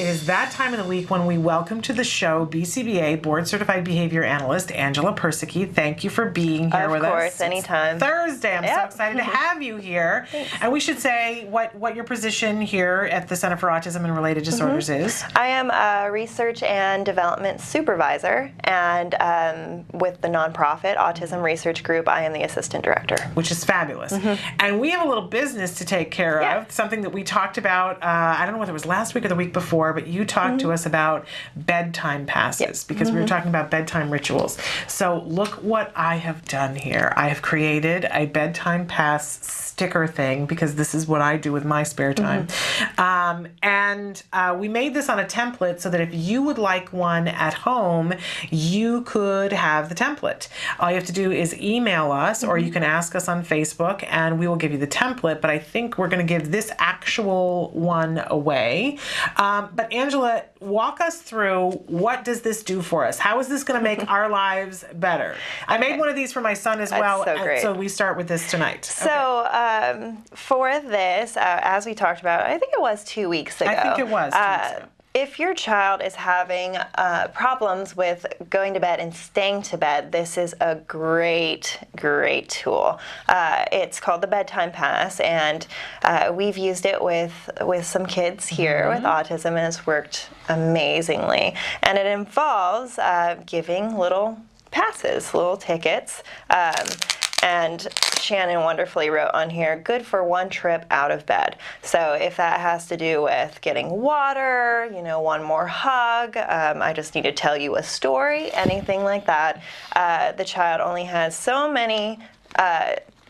it is that time of the week when we welcome to the show BCBA Board Certified Behavior Analyst Angela Persicke. Thank you for being here with us. Of course, anytime. It's Thursday. I'm so excited to have you here. Thanks. And we should say what your position here at the Center for Autism and Related Disorders is. I am a research and development supervisor, and with the nonprofit Autism Research Group, I am the assistant director. Which is fabulous. And we have a little business to take care of, something that we talked about, I don't know whether it was last week or the week before, but you talked to us about bedtime passes because we were talking about bedtime rituals. So look what I have done here. I have created a bedtime pass sticker thing because this is what I do with my spare time. And we made this on a template so that if you would like one at home, you could have the template. All you have to do is email us or you can ask us on Facebook and we will give you the template, but I think we're going to give this actual one away. But Angela, walk us through, what does this do for us? How is this going to make our lives better? I made one of these for my son as well, so great. so we start with this tonight. So for this, as we talked about, I think it was 2 weeks ago. I think it was 2 weeks ago. If your child is having problems with going to bed and staying to bed, this is a great tool. It's called the Bedtime Pass, and we've used it with some kids here with autism, and it's worked amazingly. And it involves giving little passes, little tickets. And Shannon wonderfully wrote on here, good for one trip out of bed. So if that has to do with getting water, one more hug, I just need to tell you a story, anything like that, the child only has so many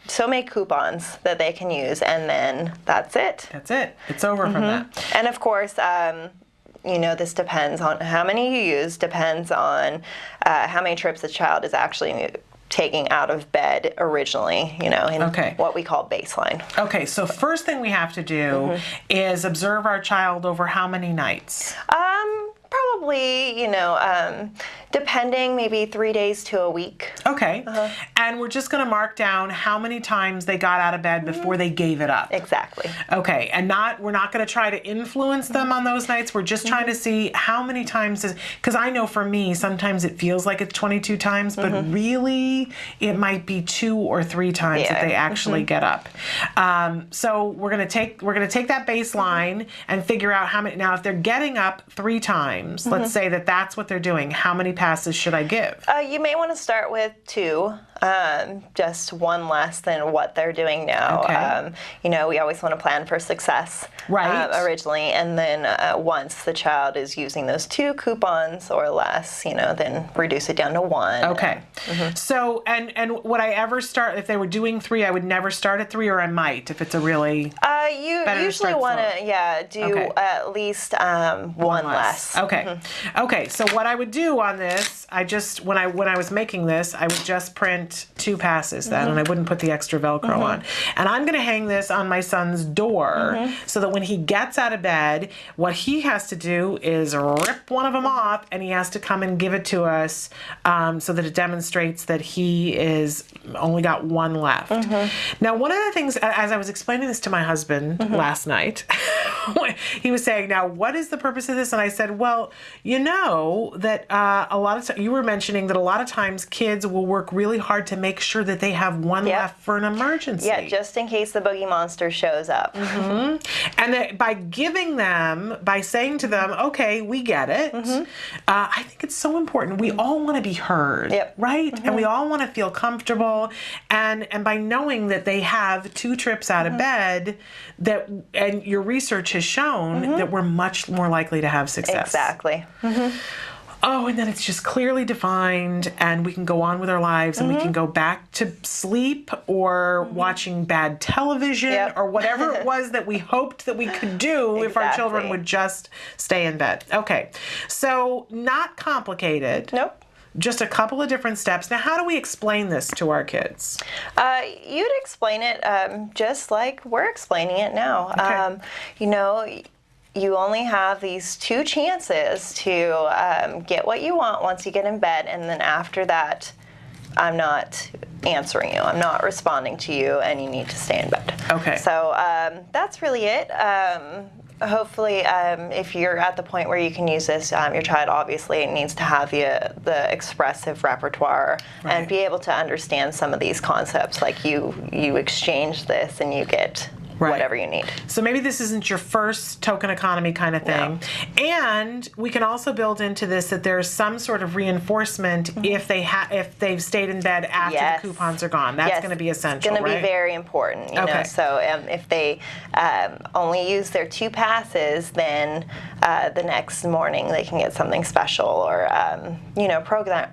coupons that they can use, and then that's it. That's it. It's over from that. And of course, this depends on how many you use, depends on how many trips the child is actually taking out of bed originally, in what we call baseline. Okay, so first thing we have to do is observe our child over how many nights? Probably, depending, maybe 3 days to a week. Okay, and we're just going to mark down how many times they got out of bed before they gave it up. Exactly. Okay, and we're not going to try to influence them on those nights. We're just trying to see how many times because I know for me, sometimes it feels like it's 22 times, but really it might be 2 or 3 times that they actually get up. So we're going to take that baseline and figure out how many. Now, if they're getting up 3 times, let's say that's what they're doing, how many passes should I give? You may want to start with 2, just one less than what they're doing now. Okay. We always want to plan for success originally, and then once the child is using those 2 coupons or less, then reduce it down to 1. Okay. So, and would I ever start, if they were doing 3, I would never start at 3, or I might if it's a really you usually want to do at least one less. Okay. Okay, so what I would do on this, when I was making this, I would just print 2 passes then, and I wouldn't put the extra Velcro on. And I'm going to hang this on my son's door so that when he gets out of bed, what he has to do is rip one of them off, and he has to come and give it to us so that it demonstrates that he is only got 1 left. Now, one of the things, as I was explaining this to my husband last night, he was saying, now, what is the purpose of this? And I said, well, that a lot of times, you were mentioning that a lot of times kids will work really hard to make sure that they have 1 left for an emergency. Yeah, just in case the boogie monster shows up. And that by saying to them, okay, we get it, I think it's so important. We all want to be heard, right? And we all want to feel comfortable. And by knowing that they have 2 trips out of bed, and your research has shown that we're much more likely to have success. Exactly. Oh, and then it's just clearly defined, and we can go on with our lives, and we can go back to sleep or watching bad television or whatever it was that we hoped that we could do if our children would just stay in bed. Okay, so not complicated. Nope. Just a couple of different steps. Now, how do we explain this to our kids? You'd explain it just like we're explaining it now. Okay. You only have these 2 chances to get what you want once you get in bed, and then after that, I'm not answering you. I'm not responding to you, and you need to stay in bed. Okay. So that's really it. hopefully, if you're at the point where you can use this, your child obviously needs to have the expressive repertoire and be able to understand some of these concepts. Like you exchange this and you get whatever you need. So maybe this isn't your first token economy kind of thing. No. And we can also build into this that there's some sort of reinforcement if they've stayed in bed after the coupons are gone. That's going to be essential, It's going to be very important. You know? So if they only use their 2 passes, then the next morning they can get something special or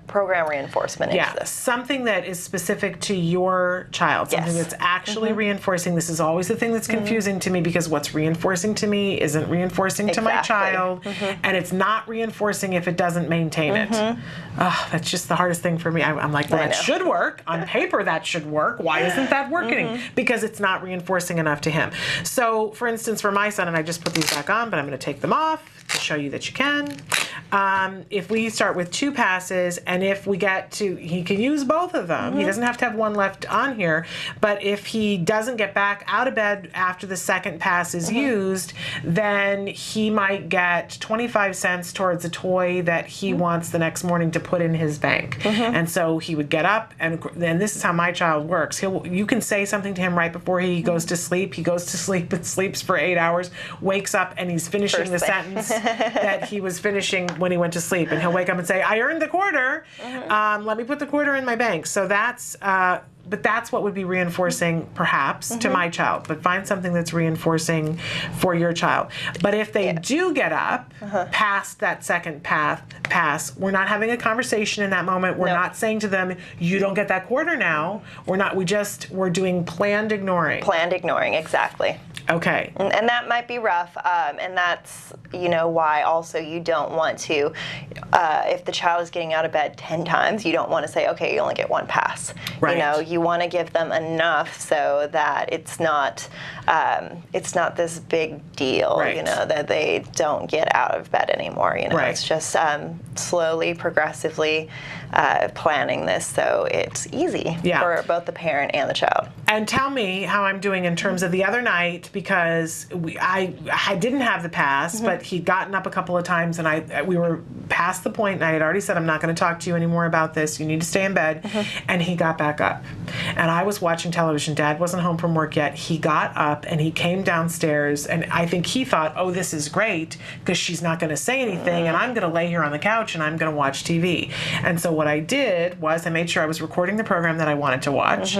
program reinforcement into this. Something that is specific to your child, something that's actually reinforcing. This is always the thing that's confusing to me, because what's reinforcing to me isn't reinforcing to my child, and it's not reinforcing if it doesn't maintain it. That's just the hardest thing for me. I'm like, well, that should work. On paper, that should work. Why isn't that working? Because it's not reinforcing enough to him. So, for instance, for my son, and I just put these back on, but I'm going to take them off to show you that you can. If we start with 2 passes, and if we get to, he can use both of them. He doesn't have to have one left on here, but if he doesn't get back out of bed after the second pass is used, then he might get 25 cents towards a toy that he wants the next morning to put in his bank. And so he would get up, and this is how my child works. You can say something to him right before he goes to sleep. He goes to sleep and sleeps for 8 hours, wakes up, and he's finishing the sentence that he was finishing when he went to sleep. And he'll wake up and say, I earned the quarter. Let me put the quarter in my bank. So that's... but that's what would be reinforcing, perhaps, to my child. But find something that's reinforcing for your child. But if they do get up past that second pass, we're not having a conversation in that moment. We're not saying to them, you don't get that quarter now. We're doing planned ignoring. Planned ignoring, exactly. Okay. And that might be rough, and that's, why also you don't want to, if the child is getting out of bed 10 times, you don't want to say, okay, you only get 1 pass. Right. You want to give them enough so that it's not this big deal, that they don't get out of bed anymore. It's just slowly, progressively planning this so it's easy for both the parent and the child. And tell me how I'm doing in terms of the other night, because I didn't have the pass, but he'd gotten up a couple of times, and we were past the point, and I had already said, I'm not going to talk to you anymore about this. You need to stay in bed. And he got back up. And I was watching television. Dad wasn't home from work yet. He got up, and he came downstairs, and I think he thought, oh, this is great, because she's not going to say anything, and I'm going to lay here on the couch, and I'm going to watch TV. And so what I did was I made sure I was recording the program that I wanted to watch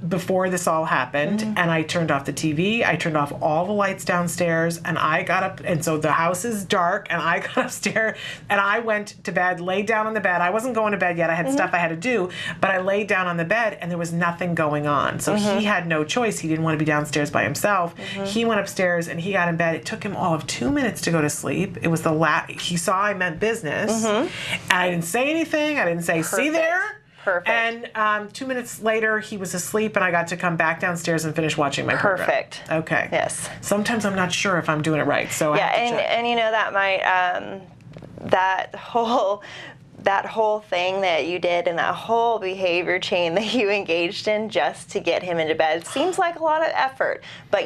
before this all happened, and I turned off the TV. I turned off all the lights downstairs, and I got up, and so the house is dark, and I got upstairs, and I went to bed, laid down on the bed. I wasn't going to bed yet. I had stuff I had to do, but I laid down on the bed, and there was nothing going on. So he had no choice. He didn't want to be downstairs by himself. He went upstairs, and he got in bed. It took him all of 2 minutes to go to sleep. It was he saw I meant business, and I didn't say anything. I didn't say, see there? Perfect. And 2 minutes later, he was asleep, and I got to come back downstairs and finish watching my program. Perfect. Okay. Yes. Sometimes I'm not sure if I'm doing it right, so I have to check. And that might that whole thing that you did and that whole behavior chain that you engaged in just to get him into bed seems like a lot of effort. But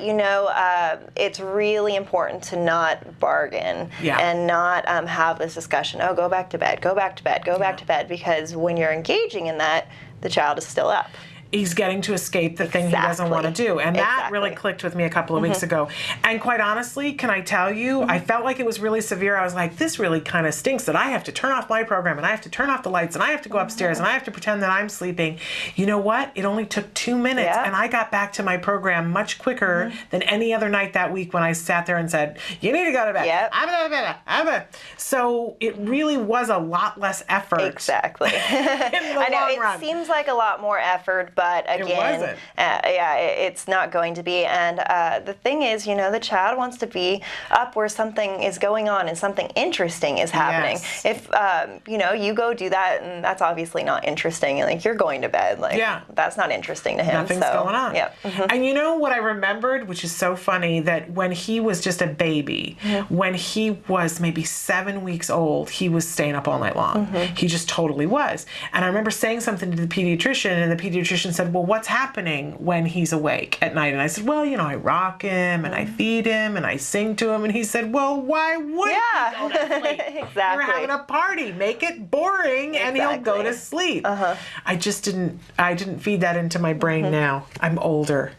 it's really important to not bargain and not have this discussion, oh, go back to bed, go back to bed, go back to bed, because when you're engaging in that, the child is still up. He's getting to escape the thing he doesn't want to do. And that really clicked with me a couple of weeks ago. And quite honestly, can I tell you, I felt like it was really severe. I was like, this really kind of stinks that I have to turn off my program, and I have to turn off the lights, and I have to go upstairs, and I have to pretend that I'm sleeping. You know what? It only took 2 minutes, and I got back to my program much quicker than any other night that week when I sat there and said, you need to go to bed. Yep. So it really was a lot less effort. Exactly. In the I know, long run. It seems like a lot more effort, but again, it's not going to be. And the thing is, the child wants to be up where something is going on and something interesting is happening. Yes. If you go do that, and that's obviously not interesting, and you're going to bed, that's not interesting to him. Nothing's going on. Yeah. And you know what I remembered, which is so funny, that when he was just a baby, when he was maybe 7 weeks old, he was staying up all night long. He just totally was. And I remember saying something to the pediatrician, and the pediatrician question said, well, what's happening when he's awake at night? And I said, well, I rock him and I feed him and I sing to him. And he said, well, why would he go to sleep? Exactly. You're having a party. Make it boring and he'll go to sleep. I didn't feed that into my brain now. I'm older.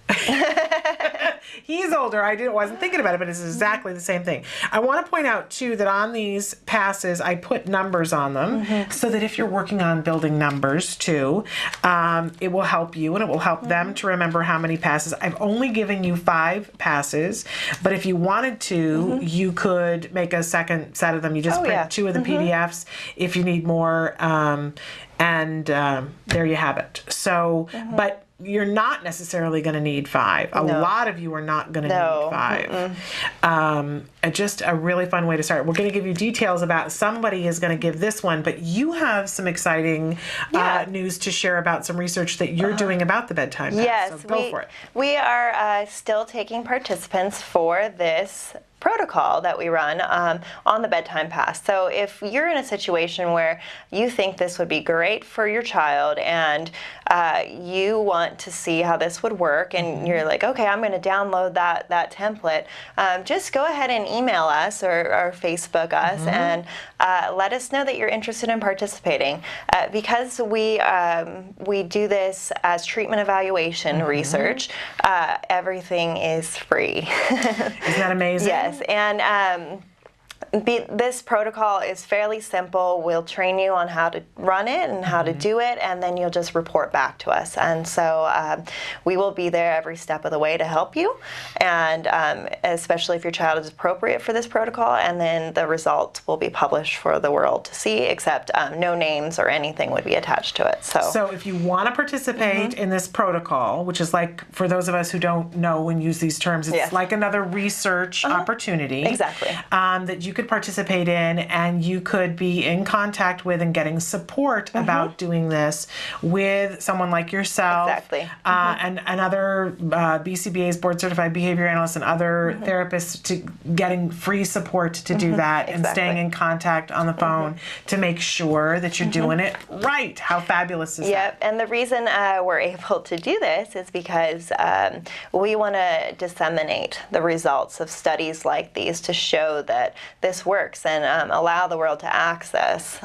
He's older. Wasn't thinking about it, but it's exactly the same thing. I want to point out, too, that on these passes, I put numbers on them so that if you're working on building numbers, too, it will help you and it will help them to remember how many passes. I've only given you 5 passes, but if you wanted to, you could make a second set of them. You just print 2 of the PDFs if you need more, and there you have it. So, but you're not necessarily going to need 5. A lot of you are not going to need 5. Just a really fun way to start. We're going to give you details about, somebody is going to give this one, but you have some exciting news to share about some research that you're doing about the bedtime pass. Yes, so go for it. We are still taking participants for this protocol that we run on the bedtime pass. So if you're in a situation where you think this would be great for your child and you want to see how this would work and you're like, okay, I'm going to download that template, just go ahead and email us or Facebook us and let us know that you're interested in participating. Because we do this as treatment evaluation research, everything is free. Isn't that amazing? Yes. And this protocol is fairly simple. We'll train you on how to run it and how to do it, and then you'll just report back to us. And so we will be there every step of the way to help you, and especially if your child is appropriate for this protocol, and then the results will be published for the world to see, except no names or anything would be attached to it. So if you want to participate in this protocol, which is like, for those of us who don't know and use these terms, it's like another research opportunity. Exactly. That you could participate in, and you could be in contact with and getting support about doing this with someone like yourself. Exactly. And other BCBA's board certified behavior analysts and other therapists, to getting free support to do that and staying in contact on the phone to make sure that you're doing it right. How fabulous is that? Yep, and the reason we're able to do this is because we want to disseminate the results of studies like these to show that this works and allow the world to access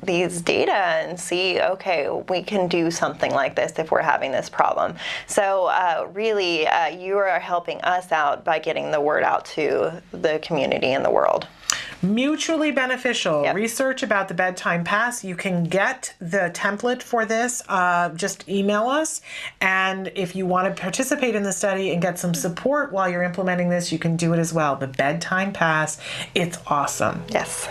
these data and see, okay, we can do something like this if we're having this problem. So really, you are helping us out by getting the word out to the community and the world. Mutually beneficial. Research about the bedtime pass. You can get the template for this. Just email us. And if you want to participate in the study and get some support while you're implementing this, you can do it as well. The bedtime pass, it's awesome. Yes.